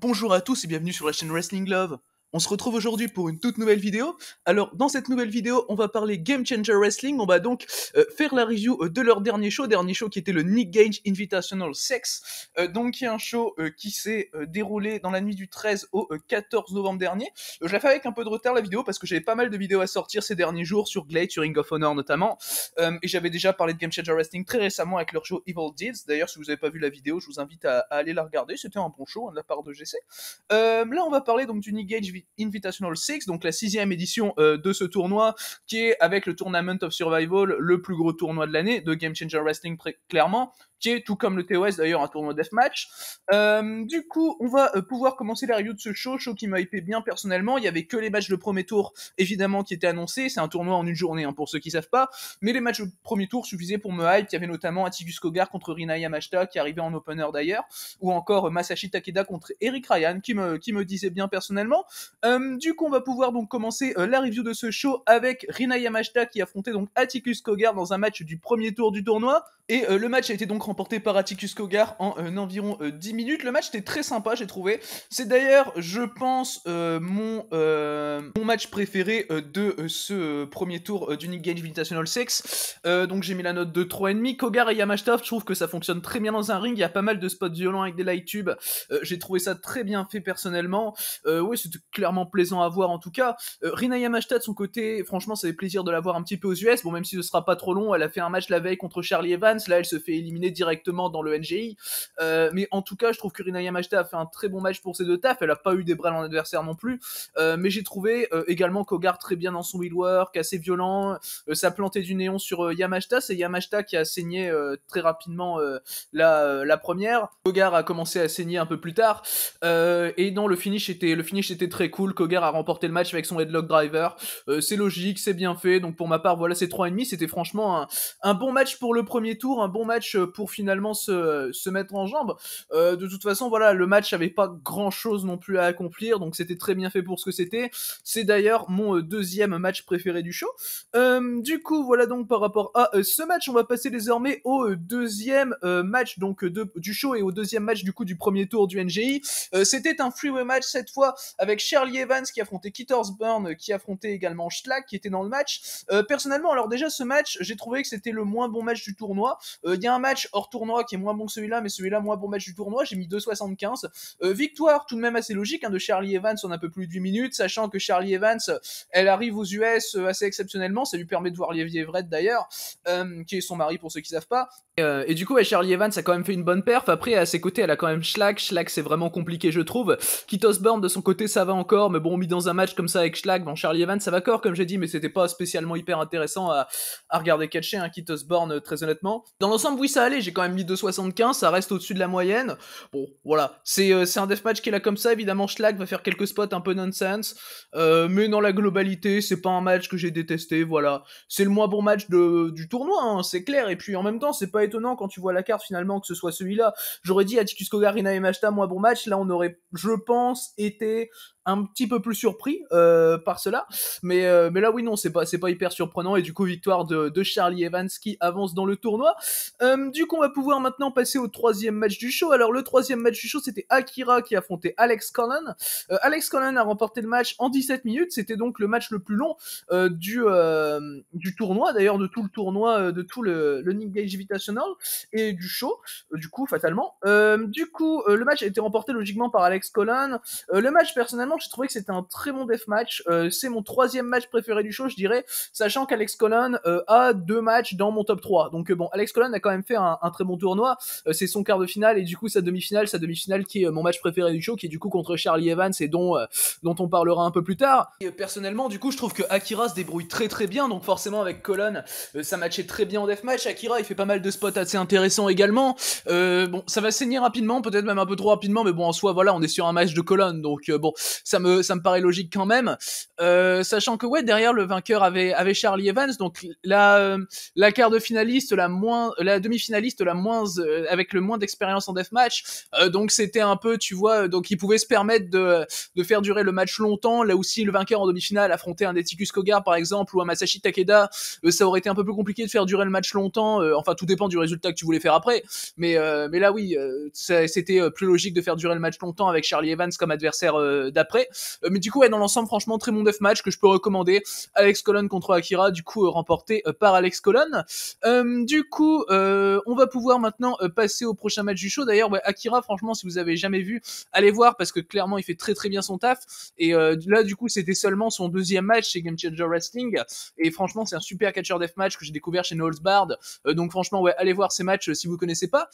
Bonjour à tous et bienvenue sur la chaîne Wrestling Love. On se retrouve aujourd'hui pour une toute nouvelle vidéo. Alors, dans cette nouvelle vidéo, on va parler Game Changer Wrestling. On va donc faire la review de leur dernier show qui était le Nick Gage Invitational 6. Donc, qui est un show qui s'est déroulé dans la nuit du 13 au 14 novembre dernier. Je l'ai fait avec un peu de retard la vidéo parce que j'avais pas mal de vidéos à sortir ces derniers jours sur Glade, sur Ring of Honor notamment. Et j'avais déjà parlé de Game Changer Wrestling très récemment avec leur show Evil Deeds. D'ailleurs, si vous n'avez pas vu la vidéo, je vous invite à aller la regarder. C'était un bon show de la part de GC. Là, on va parler donc du Nick Gage Invitational 6, donc la 6e édition de ce tournoi, qui est avec le Tournament of Survival, le plus gros tournoi de l'année de Game Changer Wrestling, clairement, qui est tout comme le TOS d'ailleurs un tournoi deathmatch. Du coup, on va pouvoir commencer la review de ce show qui m'a hypé bien personnellement. Il y avait que les matchs de premier tour, évidemment, qui étaient annoncés. C'est un tournoi en une journée, hein, pour ceux qui savent pas. Mais les matchs de premier tour suffisaient pour me hype. Il y avait notamment Atticus Cogar contre Rina Yamashita, qui arrivait en opener d'ailleurs, ou encore Masashi Takeda contre Eric Ryan, qui me disait bien personnellement. Du coup, on va pouvoir donc commencer la review de ce show avec Rina Yamashita qui affrontait donc Atticus Cogar dans un match du premier tour du tournoi. Et le match a été donc remporté par Atticus Cogar en environ 10 minutes. Le match était très sympa, j'ai trouvé. C'est d'ailleurs, je pense, mon match préféré de ce premier tour du Nick Gage Invitational 6. Donc j'ai mis la note de 3,5. Cogar et Yamashita, je trouve que ça fonctionne très bien dans un ring. Il y a pas mal de spots violents avec des light tubes. J'ai trouvé ça très bien fait personnellement. Oui, c'était clairement plaisant à voir en tout cas. Rina Yamashita de son côté, franchement, ça fait plaisir de la voir un petit peu aux US. Bon, même si ce sera pas trop long, elle a fait un match la veille contre Charlie Evans. Là, elle se fait éliminer directement dans le NGI. Mais en tout cas, je trouve que Rina Yamashita a fait un très bon match pour ses deux tafs. Elle a pas eu des brels en adversaire non plus. Mais j'ai trouvé également Cogar très bien dans son wheelwork, assez violent. Ça plantait du néon sur Yamashita. C'est Yamashita qui a saigné très rapidement la première. Cogar a commencé à saigner un peu plus tard. Et non, le finish était très cool. Cogar a remporté le match avec son headlock driver. C'est logique, c'est bien fait. Donc pour ma part, voilà, c'est 3,5. C'était franchement un bon match pour le premier tour, un bon match pour finalement se mettre en jambes. De toute façon, voilà, le match avait pas grand chose non plus à accomplir, donc c'était très bien fait pour ce que c'était. C'est d'ailleurs mon deuxième match préféré du show. Du coup, voilà donc par rapport à ce match, on va passer désormais au deuxième match donc du show et au deuxième match du coup du premier tour du NGI. C'était un freeway match cette fois avec Charlie Evans qui affrontait Keith Osborne, qui affrontait également Schlag qui était dans le match. Personnellement, alors déjà ce match, j'ai trouvé que c'était le moins bon match du tournoi. Il y a un match hors tournoi qui est moins bon que celui-là, mais celui-là moins bon match du tournoi. J'ai mis 2,75. Victoire tout de même assez logique de Charlie Evans en un peu plus de 8 minutes, sachant que Charlie Evans, elle arrive aux US assez exceptionnellement. Ça lui permet de voir Lievy Everett d'ailleurs, qui est son mari pour ceux qui savent pas. Et du coup, Charlie Evans a quand même fait une bonne perf. Après, à ses côtés, elle a quand même Schlag. Schlag, c'est vraiment compliqué, je trouve. Keith Osborne, de son côté, ça va encore. Mais bon, mis dans un match comme ça avec Schlag, bon, Charlie Evans, ça va encore, comme j'ai dit, mais c'était pas spécialement hyper intéressant à regarder catcher, Keith Osborne, très honnêtement. Dans l'ensemble, oui, ça allait. J'ai quand même mis 2,75. Ça reste au-dessus de la moyenne. Bon, voilà. C'est un deathmatch qui est là comme ça. Évidemment, Schlag va faire quelques spots un peu nonsense. Mais dans la globalité, c'est pas un match que j'ai détesté. Voilà. C'est le moins bon match du tournoi, hein, c'est clair. Et puis en même temps, c'est pas étonnant quand tu vois la carte finalement que ce soit celui-là. J'aurais dit Atticus Cogar, Rina Yamashita, moins bon match. Là, on aurait, je pense, été un petit peu plus surpris par cela, mais là oui non, c'est pas hyper surprenant. Et du coup, victoire de Charlie Evans qui avance dans le tournoi. Du coup, on va pouvoir maintenant passer au troisième match du show. Alors le troisième match du show, c'était Akira qui affrontait Alex Collin. Alex Collin a remporté le match en 17 minutes. C'était donc le match le plus long du tournoi, d'ailleurs de tout le tournoi, de tout le Nick Gage Invitational et du show, du coup fatalement. Du coup, le match a été remporté logiquement par Alex Collin. Le match, personnellement, j'ai trouvé que c'était un très bon deathmatch. C'est mon troisième match préféré du show, je dirais, sachant qu'Alex Collin a 2 matchs dans mon top 3. Donc bon, Alex Collin a quand même fait un très bon tournoi. C'est son quart de finale et du coup sa demi-finale qui est mon match préféré du show, qui est du coup contre Charlie Evans et dont on parlera un peu plus tard. Et personnellement, du coup, je trouve que Akira se débrouille très très bien, donc forcément avec Collin, ça matchait très bien en deathmatch. Akira, il fait pas mal de spots assez intéressants également. Bon, ça va saigner rapidement, peut-être même un peu trop rapidement, mais bon, en soi, voilà, on est sur un match de Collin, donc bon, ça me paraît logique quand même. Sachant que ouais, derrière le vainqueur avait Charlie Evans, donc la quart de finaliste, la demi-finaliste la moins avec le moins d'expérience en deathmatch. Donc c'était un peu, tu vois, donc il pouvait se permettre de faire durer le match longtemps. Là aussi, le vainqueur en demi-finale affrontait un Atticus Cogar par exemple ou un Masashi Takeda, ça aurait été un peu plus compliqué de faire durer le match longtemps. Enfin, tout dépend du résultat que tu voulais faire après. Mais là, oui, c'était plus logique de faire durer le match longtemps avec Charlie Evans comme adversaire d'après. Mais du coup, ouais, dans l'ensemble, franchement, très bon deathmatch que je peux recommander. Alex Colon contre Akira, du coup, remporté par Alex Colon. Du coup, on va pouvoir maintenant passer au prochain match du show. D'ailleurs, ouais, Akira, franchement, si vous avez jamais vu, allez voir parce que clairement, il fait très très bien son taf. Et là, du coup, c'était seulement son deuxième match chez Game Changer Wrestling. Et franchement, c'est un super catcher deathmatch que j'ai découvert chez No Holds Barred. Donc franchement, ouais, allez voir ces matchs si vous connaissez pas.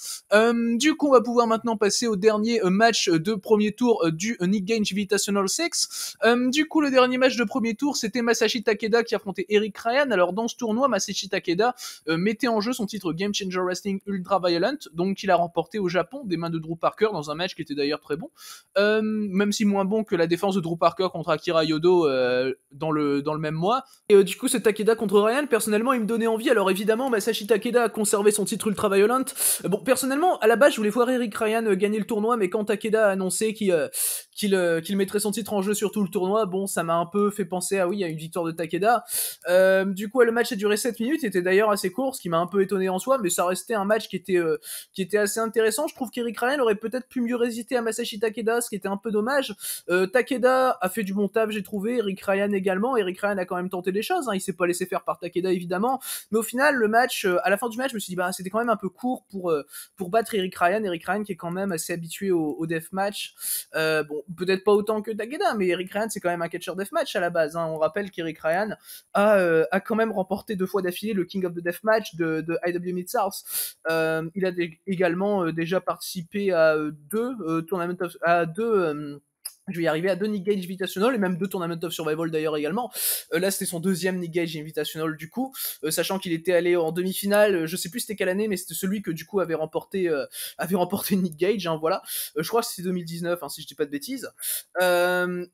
Du coup, on va pouvoir maintenant passer au dernier match de premier tour du Nick Gage Invitational 6. Du coup, le dernier match de premier tour, c'était Masashi Takeda qui affrontait Eric Ryan. Alors dans ce tournoi, Masashi Takeda mettait en jeu son titre Game Changer Wrestling Ultra Violent, donc il a remporté au Japon des mains de Drew Parker dans un match qui était d'ailleurs très bon, même si moins bon que la défense de Drew Parker contre Akira Yodo dans le même mois. Et du coup, ce Takeda contre Ryan, personnellement, il me donnait envie. Alors évidemment, Masashi Takeda a conservé son titre Ultra Violent. Bon, personnellement, à la base, je voulais voir Eric Ryan gagner le tournoi, mais quand Takeda a annoncé qu'il mettrait son titre en jeu sur tout le tournoi, bon, ça m'a un peu fait penser à une victoire de Takeda. Du coup, le match a duré 7 minutes, était d'ailleurs assez court, ce qui m'a un peu étonné en soi, mais ça restait un match qui était assez intéressant. Je trouve qu'Eric Ryan aurait peut-être pu mieux résister à Masashi Takeda, ce qui était un peu dommage. Takeda a fait du bon taf, j'ai trouvé, Eric Ryan également. Eric Ryan a quand même tenté des choses, il s'est pas laissé faire par Takeda évidemment, mais au final, le match, à la fin du match, je me suis dit, c'était quand même un peu court pour battre Eric Ryan qui est quand même assez habitué au deathmatch. Bon, peut-être pas autant que Takeda, mais Eric Ryan c'est quand même un catcher deathmatch à la base. On rappelle qu'Eric Ryan a quand même remporté 2 fois d'affilée le King of the Deathmatch de IW Mid-South. Il a également déjà participé à je vais y arriver à 2 Nick Gage Invitational et même 2 Tournament of Survival d'ailleurs également. Là c'était son deuxième Nick Gage Invitational du coup, sachant qu'il était allé en demi-finale, je sais plus c'était quelle année, mais c'était celui que du coup avait remporté Nick Gage, voilà. Je crois que c'était 2019 si je dis pas de bêtises.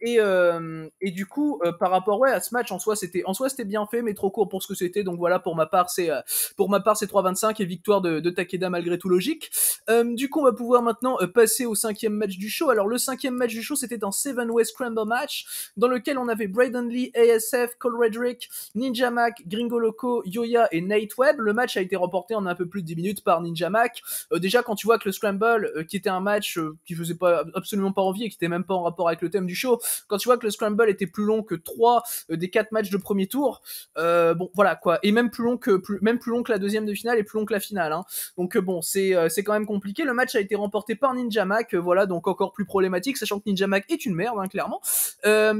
Et du coup par rapport à ce match en soi c'était bien fait mais trop court pour ce que c'était, donc voilà, pour ma part c'est 3-25 et victoire de Takeda malgré tout logique. Du coup on va pouvoir maintenant passer au 5e match du show. Alors le 5e match du show c'était un 7-way scramble match dans lequel on avait Braden Lee, ASF, Cole Redrick, Ninja Mac, Gringo Loco, Yoya et Nate Webb. Le match a été remporté en un peu plus de 10 minutes par Ninja Mac. Déjà quand tu vois que le scramble qui était un match qui faisait absolument pas envie et qui était même pas en rapport avec le thème du show, quand tu vois que le scramble était plus long que 3 des 4 matchs de premier tour, bon voilà quoi, et même plus long que la deuxième de finale et plus long que la finale, donc bon c'est quand même compliqué. Le match a été remporté par Ninja Mac, voilà, donc encore plus problématique, sachant que Ninja Mac est une merde clairement.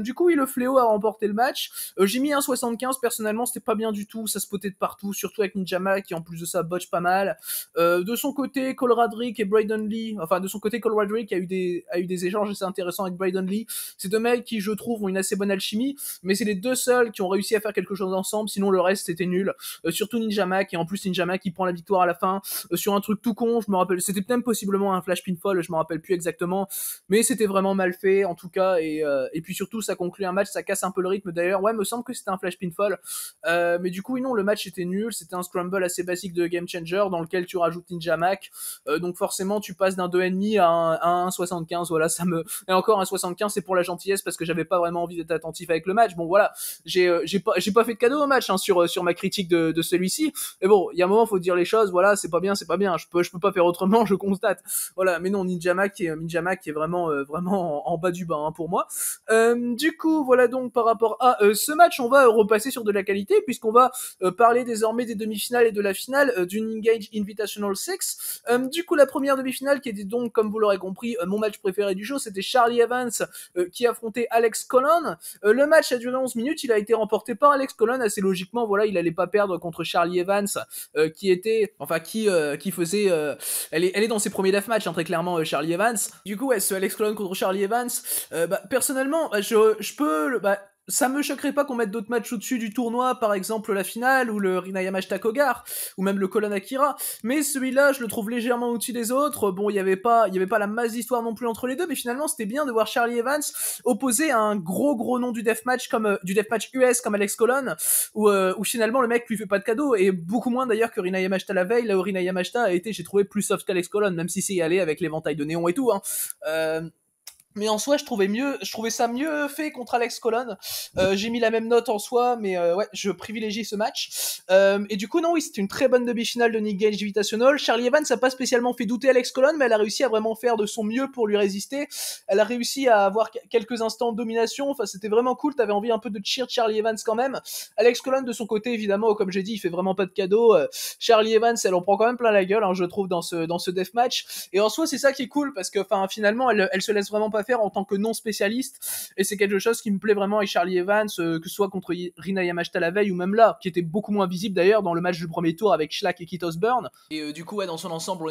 Du coup le Fléau a remporté le match. J'ai mis un 75, personnellement c'était pas bien du tout, ça spotait de partout, surtout avec Ninja Mac qui en plus de ça botche pas mal. De son côté Cole Radrick et Braden Lee, Cole Radrick a eu des échanges assez intéressants avec Braden Lee. C'est 2 mecs qui je trouve ont une assez bonne alchimie, mais c'est les 2 seuls qui ont réussi à faire quelque chose ensemble, sinon le reste c'était nul. Surtout Ninja Mac, et en plus Ninja Mac qui prend la victoire à la fin sur un truc tout con, je me rappelle, c'était même possiblement un flash pinfall, je me rappelle plus exactement, mais c'était vraiment mal fait en tout cas, et puis surtout ça conclut un match, ça casse un peu le rythme. D'ailleurs me semble que c'était un flash pinfall, mais du coup non, le match était nul, c'était un scramble assez basique de Game Changer dans lequel tu rajoutes Ninja Mac, donc forcément tu passes d'un 2,5 à un 75, voilà, et encore un 75 c'est pour la gentillesse parce que j'avais pas vraiment envie d'être attentif avec le match. Bon voilà, j'ai pas fait de cadeau au match sur ma critique de celui-ci, mais bon, il y a un moment faut dire les choses, voilà, c'est pas bien, je peux pas faire autrement, je constate, voilà. Mais non, Ninja Mac qui est vraiment en bas du bas pour moi. Du coup voilà, donc par rapport à ce match, on va repasser sur de la qualité puisqu'on va parler désormais des demi-finales et de la finale du Engage Invitational 6. Du coup la première demi-finale qui était donc, comme vous l'aurez compris, mon match préféré du show, c'était Charlie Evans qui affrontait Alex Colon. Le match a duré 11 minutes, il a été remporté par Alex Colon assez logiquement, voilà, il allait pas perdre contre Charlie Evans qui faisait elle est dans ses premiers deathmatch très clairement, Charlie Evans. Du coup ce Alex Colon contre Charlie Evans, personnellement je peux ça me choquerait pas qu'on mette d'autres matchs au-dessus du tournoi, par exemple la finale, ou le Rina Yamashita Kogar, ou même le Colon Akira, mais celui-là, je le trouve légèrement au-dessus des autres. Bon, il y avait pas la masse d'histoire non plus entre les deux, mais finalement, c'était bien de voir Charlie Evans opposé à un gros nom du deathmatch du deathmatch US comme Alex Colon, où finalement, le mec lui fait pas de cadeau, et beaucoup moins d'ailleurs que Rina Yamashita la veille, là où Rina Yamashita a été, j'ai trouvé, plus soft qu'Alex Colon, même si c'est y allé avec l'éventail de néon et tout, Mais en soi, je trouvais ça mieux fait contre Alex Colon. J'ai mis la même note en soi, mais ouais, je privilégie ce match. Et du coup, non, oui, c'était une très bonne demi-finale de Nick Gage Invitational. Charlie Evans n'a pas spécialement fait douter Alex Colon, mais elle a réussi à vraiment faire de son mieux pour lui résister. Elle a réussi à avoir quelques instants de domination. Enfin, c'était vraiment cool. T'avais envie un peu de cheer Charlie Evans quand même. Alex Colon, de son côté, évidemment, comme j'ai dit, il fait vraiment pas de cadeau. Charlie Evans, elle en prend quand même plein la gueule, hein, je trouve, dans ce deathmatch. Et en soi, c'est ça qui est cool parce que, enfin, finalement, elle se laisse vraiment pas faire en tant que non spécialiste. Et c'est quelque chose qui me plaît vraiment avec Charlie Evans, que ce soit contre Rina Yamashita la veille ou même là, qui était beaucoup moins visible d'ailleurs dans le match du premier tour avec Shlak et Kit Osborne. Et du coup, ouais, dans son ensemble,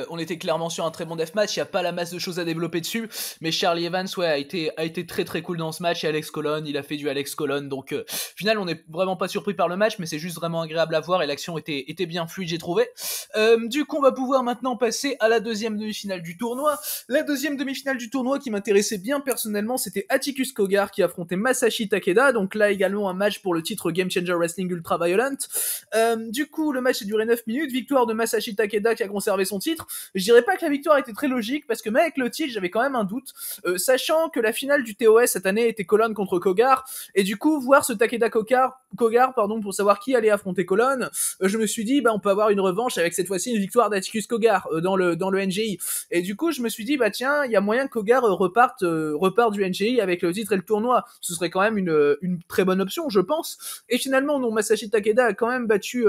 on était clairement sur un très bon deathmatch. Il n'y a pas la masse de choses à développer dessus, mais Charlie Evans, ouais, a été très très cool dans ce match. Et Alex Colon, il a fait du Alex Colon. Donc, au final, on n'est vraiment pas surpris par le match, mais c'est juste vraiment agréable à voir et l'action était bien fluide, j'ai trouvé. Du coup, on va pouvoir maintenant passer à la deuxième demi-finale du tournoi. La deuxième demi-finale du tournoi qui m'intéressait bien personnellement, c'était Atticus Cogar qui affrontait Masashi Takeda. Donc là également un match pour le titre Game Changer Wrestling Ultra Violent. Du coup, le match a duré 9 minutes. Victoire de Masashi Takeda qui a conservé son titre. Je dirais pas que la victoire était très logique parce que même avec le titre, j'avais quand même un doute. Sachant que la finale du TOS cette année était Colon contre Cogar. Et du coup, voir ce Takeda Cogar pour savoir qui allait affronter Colon, je me suis dit, bah, on peut avoir une revanche avec cette fois-ci une victoire d'Atticus Cogar dans le NGI. Et du coup, je me suis dit, bah tiens, il y a moyen que Cogar reparte du NGI avec le titre et le tournoi. Ce serait quand même une très bonne option, je pense. Et finalement, non, Masashi Takeda a quand même battu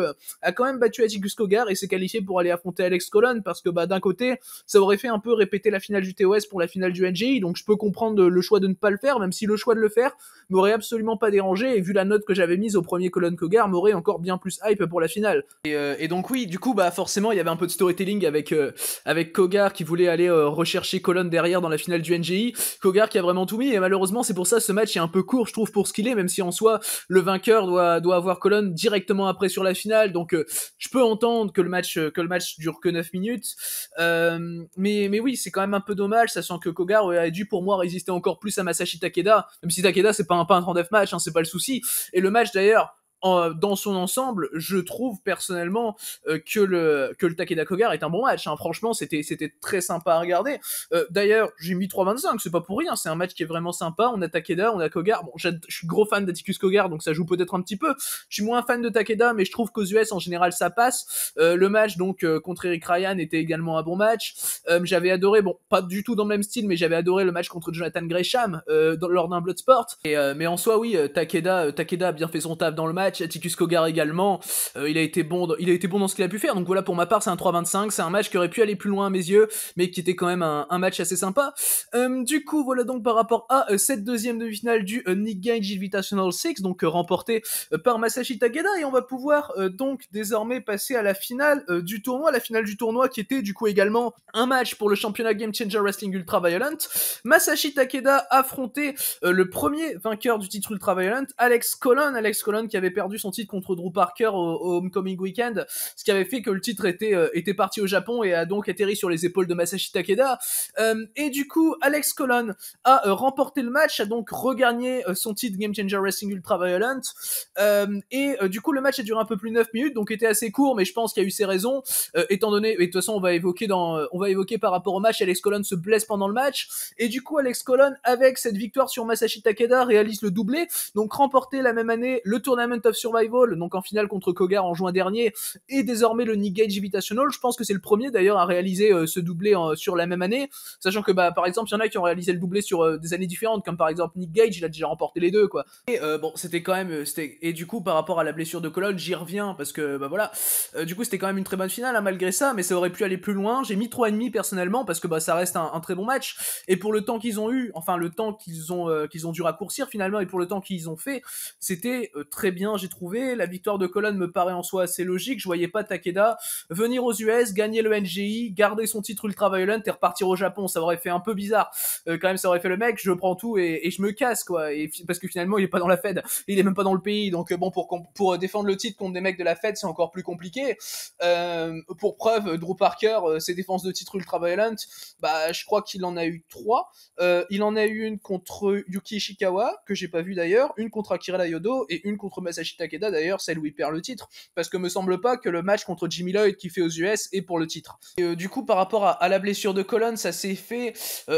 Atticus Cogar et s'est qualifié pour aller affronter Alex Colon parce que bah d'un côté, ça aurait fait un peu répéter la finale du TOS pour la finale du NGI, donc je peux comprendre le choix de ne pas le faire, même si le choix de le faire m'aurait absolument pas dérangé et vu la note que j'avais mise au premier Colon Cogar, m'aurait encore bien plus hype pour la finale. Et donc oui, du coup, bah forcément, il y avait un peu de storytelling avec Cogar qui voulait aller rechercher Colon derrière dans la finale du NGI. Cogar qui a vraiment tout mis et malheureusement, c'est pour ça ce match est un peu court, je trouve, pour ce qu'il est, même si en soi, le vainqueur doit avoir Colon directement après sur la finale. Donc je peux entendre que le match dure que 9 minutes. Mais oui, c'est quand même un peu dommage, sachant que Cogar aurait dû pour moi résister encore plus à Masashi Takeda, même si Takeda c'est pas un peintre en deathmatch, hein, c'est pas le souci. Et le match d'ailleurs, dans son ensemble, je trouve personnellement que le Takeda Kogar est un bon match. Hein. Franchement, c'était très sympa à regarder. D'ailleurs, j'ai mis 3,25, c'est pas pour rien. C'est un match qui est vraiment sympa. On a Takeda, on a Kogar. Bon, je suis gros fan d'Atticus Kogar, donc ça joue peut-être un petit peu. Je suis moins fan de Takeda, mais je trouve qu'aux US en général ça passe. Le match donc contre Eric Ryan était également un bon match. J'avais adoré, bon, pas du tout dans le même style, mais j'avais adoré le match contre Jonathan Gresham lors d'un Bloodsport. Mais en soi, oui, Takeda a bien fait son taf dans le match. Atticus Cogar également, il a été bon dans ce qu'il a pu faire. Donc voilà, pour ma part, c'est un 3,25. C'est un match qui aurait pu aller plus loin à mes yeux, mais qui était quand même un match assez sympa. Du coup, voilà donc par rapport à cette deuxième demi-finale du Nick Gage Invitational 6, donc remporté par Masashi Takeda, et on va pouvoir donc désormais passer à la finale du tournoi. La finale du tournoi qui était du coup également un match pour le championnat Game Changer Wrestling Ultra Violent. Masashi Takeda affrontait le premier vainqueur du titre Ultra Violent, Alex Colon qui avait perdu son titre contre Drew Parker au Homecoming Weekend, ce qui avait fait que le titre était parti au Japon et a donc atterri sur les épaules de Masashi Takeda. Et du coup, Alex Colon a remporté le match, a donc regagné son titre Game Changer Wrestling Ultra Violent. Du coup, le match a duré un peu plus de 9 minutes, donc était assez court, mais je pense qu'il y a eu ses raisons, étant donné, et de toute façon, on va évoquer par rapport au match, Alex Colon se blesse pendant le match, et du coup, Alex Colon, avec cette victoire sur Masashi Takeda, réalise le doublé, donc remporter la même année le Tournament of Survival, donc en finale contre Kogar en juin dernier, et désormais le Nick Gage Invitational. Je pense que c'est le premier d'ailleurs à réaliser ce doublé sur la même année, sachant que bah par exemple il y en a qui ont réalisé le doublé sur des années différentes, comme par exemple Nick Gage, il a déjà remporté les deux quoi. Et bon, c'était quand même et du coup par rapport à la blessure de Colon, j'y reviens parce que bah voilà, du coup c'était quand même une très bonne finale hein, malgré ça, mais ça aurait pu aller plus loin. J'ai mis 3,5 personnellement parce que bah ça reste un très bon match, et pour le temps qu'ils ont eu, enfin le temps qu'ils ont dû raccourcir finalement, et pour le temps qu'ils ont fait, c'était très bien, j'ai trouvé. La victoire de Colon me paraît en soi assez logique. Je voyais pas Takeda venir aux US, gagner le NGI, garder son titre Ultra Violent et repartir au Japon. Ça aurait fait un peu bizarre. Quand même, ça aurait fait le mec, je prends tout et je me casse, quoi. Et parce que finalement, il est pas dans la Fed, il est même pas dans le pays. Donc bon, pour défendre le titre contre des mecs de la Fed, c'est encore plus compliqué. Pour preuve, Drew Parker, ses défenses de titre Ultra Violent, bah, je crois qu'il en a eu 3. Il en a eu une contre Yuki Ishikawa, que j'ai pas vu d'ailleurs, une contre Akira Layodo et une contre Masashi Masashi Takeda d'ailleurs, celle où il perd le titre, parce que me semble pas que le match contre Jimmy Lloyd qui fait aux US est pour le titre. Et du coup, par rapport à la blessure de Colon, ça s'est fait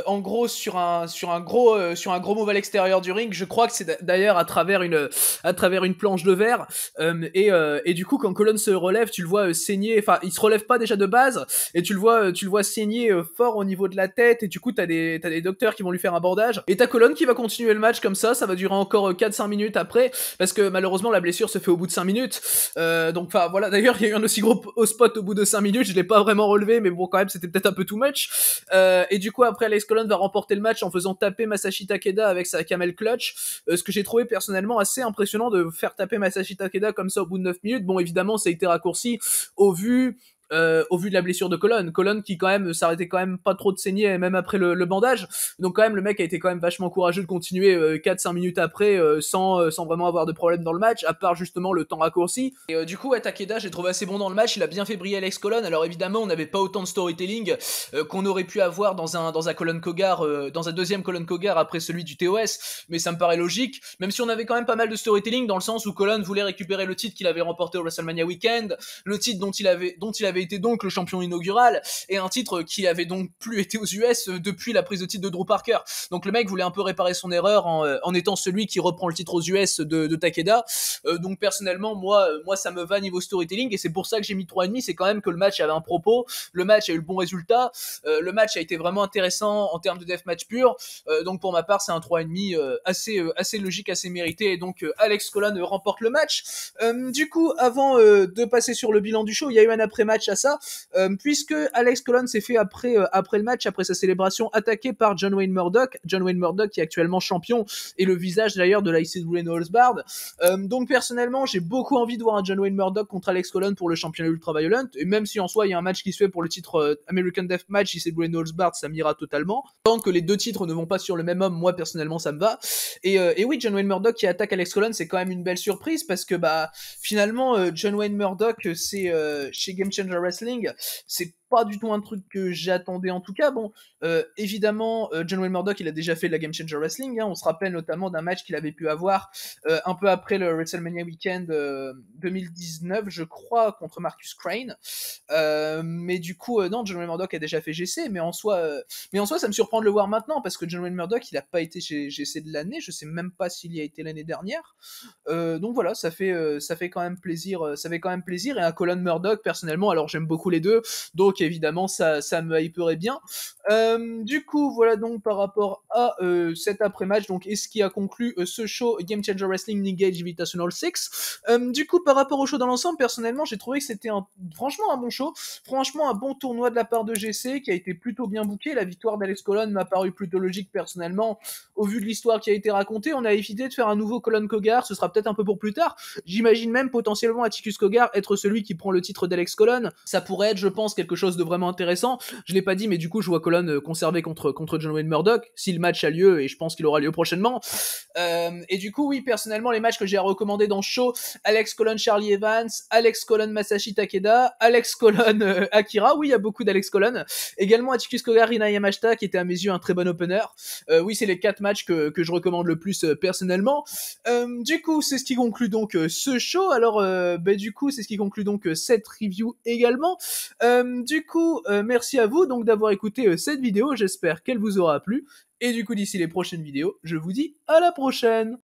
en gros sur un gros move à l'extérieur du ring. Je crois que c'est d'ailleurs à travers une planche de verre. Et du coup, quand Colon se relève, tu le vois saigner. Enfin, il se relève pas déjà de base, et tu le vois saigner fort au niveau de la tête. Et du coup, t'as des docteurs qui vont lui faire un bandage. Et t'as Colon qui va continuer le match comme ça. Ça va durer encore 4-5 minutes après, parce que malheureusement la blessure se fait au bout de 5 minutes. Donc, enfin voilà. D'ailleurs, il y a eu un aussi gros spot au bout de 5 minutes. Je l'ai pas vraiment relevé, mais bon, quand même, c'était peut-être un peu too much. Et du coup, après, Alex Colon va remporter le match en faisant taper Masashi Takeda avec sa camel clutch. Ce que j'ai trouvé personnellement assez impressionnant de faire taper Masashi Takeda comme ça au bout de 9 minutes. Bon, évidemment, ça a été raccourci au vu de la blessure de Colon. Colon qui quand même s'arrêtait quand même pas trop de saigner même après le bandage. Donc quand même le mec a été quand même vachement courageux de continuer 4-5 minutes après sans vraiment avoir de problème dans le match, à part justement le temps raccourci. Et du coup Takeda j'ai trouvé assez bon dans le match, il a bien fait briller Alex Colon. Alors évidemment on n'avait pas autant de storytelling qu'on aurait pu avoir dans un Colon Kogar, dans un deuxième Colon Kogar après celui du TOS, mais ça me paraît logique, même si on avait quand même pas mal de storytelling dans le sens où Colon voulait récupérer le titre qu'il avait remporté au WrestleMania Weekend, le titre dont il avait été donc le champion inaugural, et un titre qui avait donc plus été aux US depuis la prise de titre de Drew Parker. Donc le mec voulait un peu réparer son erreur en étant celui qui reprend le titre aux US de Takeda. Donc personnellement moi ça me va niveau storytelling, et c'est pour ça que j'ai mis 3,5. C'est quand même que le match avait un propos, le match a eu le bon résultat, le match a été vraiment intéressant en termes de deathmatch pur. Donc pour ma part c'est un 3,5 assez logique, assez mérité, et donc Alex Colon remporte le match. Du coup avant de passer sur le bilan du show, il y a eu un après-match à ça, puisque Alex Colon s'est fait après le match, après sa célébration, attaqué par John Wayne Murdoch qui est actuellement champion et le visage d'ailleurs de l'ICW No Holds Barred. Donc personnellement j'ai beaucoup envie de voir un John Wayne Murdoch contre Alex Colon pour le championnat Ultra Violent, et même si en soi il y a un match qui se fait pour le titre American Deathmatch ICW No Holds Barred, ça m'ira totalement. Tant que les deux titres ne vont pas sur le même homme, moi personnellement ça me va. Et oui, John Wayne Murdoch qui attaque Alex Colon, c'est quand même une belle surprise, parce que bah finalement John Wayne Murdoch c'est chez Game Changer Wrestling, c'est pas du tout un truc que j'attendais en tout cas. Bon, évidemment, John Wayne Murdoch, il a déjà fait de la Game Changer Wrestling. Hein. On se rappelle notamment d'un match qu'il avait pu avoir un peu après le WrestleMania Weekend 2019, je crois, contre Marcus Crane. Mais du coup, non, John Wayne Murdoch a déjà fait GC, mais en soi, ça me surprend de le voir maintenant, parce que John Wayne Murdoch, il a pas été chez GC de l'année. Je sais même pas s'il y a été l'année dernière. Donc voilà, ça fait quand même plaisir. Et un Colon Murdoch, personnellement, alors j'aime beaucoup les deux, donc évidemment ça me hyperait bien. Du coup voilà donc par rapport à cet après-match, donc, et ce qui a conclu ce show Game Changer Wrestling Nick Gage Invitational 6. Du coup par rapport au show dans l'ensemble, personnellement j'ai trouvé que c'était franchement un bon show, franchement un bon tournoi de la part de GC qui a été plutôt bien booké. La victoire d'Alex Colon m'a paru plutôt logique personnellement au vu de l'histoire qui a été racontée. On a évité de faire un nouveau Colon Kogar, ce sera peut-être un peu pour plus tard. J'imagine même potentiellement Atticus Kogar être celui qui prend le titre d'Alex Colon. Ça pourrait être, je pense, quelque chose de vraiment intéressant. Je l'ai pas dit, mais du coup, je vois Colon conservé contre John Wayne Murdoch, si le match a lieu, et je pense qu'il aura lieu prochainement. Et du coup, oui, personnellement, les matchs que j'ai à recommander dans ce show, Alex Colon Charlie Evans, Alex Colon Masashi Takeda, Alex Colon Akira, oui, il y a beaucoup d'Alex Colon. Également Atticus Kogar Rina Yamashita, qui était à mes yeux un très bon opener. Oui, c'est les 4 matchs que je recommande le plus personnellement. Du coup, c'est ce qui conclut donc ce show. Alors, du coup, c'est ce qui conclut donc cette review également. Du coup, merci à vous donc d'avoir écouté cette vidéo. J'espère qu'elle vous aura plu. Et du coup, d'ici les prochaines vidéos, je vous dis à la prochaine.